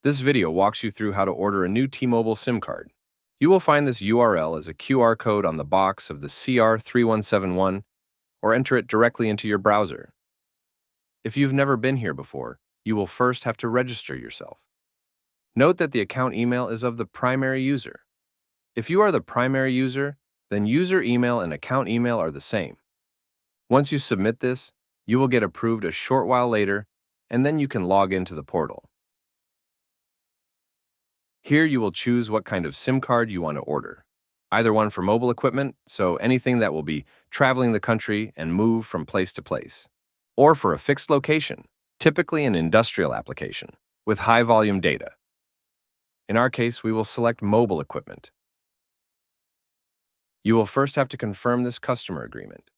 This video walks you through how to order a new T-Mobile SIM card. You will find this URL as a QR code on the box of the CR3171 or enter it directly into your browser. If you've never been here before, you will first have to register yourself. Note that the account email is of the primary user. If you are the primary user, then user email and account email are the same. Once you submit this, you will get approved a short while later, and then you can log into the portal. Here you will choose what kind of SIM card you want to order. Either one for mobile equipment, so anything that will be traveling the country and move from place to place, or for a fixed location, typically an industrial application, with high volume data. In our case, we will select mobile equipment. You will first have to confirm this customer agreement.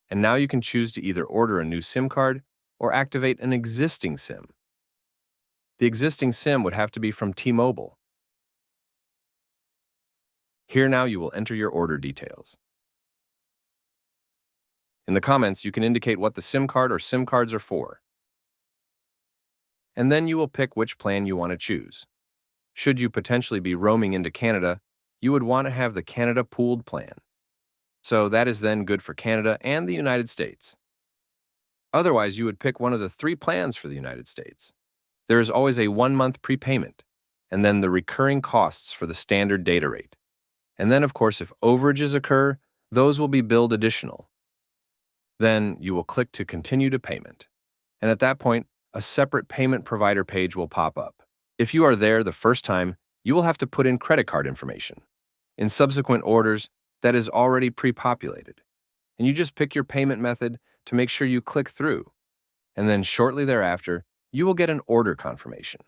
And now you can choose to either order a new SIM card or activate an existing SIM. The existing SIM would have to be from T-Mobile. Here now you will enter your order details. In the comments, you can indicate what the SIM card or SIM cards are for. And then you will pick which plan you want to choose. Should you potentially be roaming into Canada, you would want to have the Canada Pooled plan. So that is then good for Canada and the United States. Otherwise, you would pick one of the 3 plans for the United States. There is always a 1-month prepayment, and then the recurring costs for the standard data rate. And then, of course, if overages occur, those will be billed additional. Then you will click to continue to payment. And at that point, a separate payment provider page will pop up. If you are there the first time, you will have to put in credit card information. In subsequent orders, that is already pre-populated. And you just pick your payment method to make sure you click through. And then shortly thereafter, you will get an order confirmation.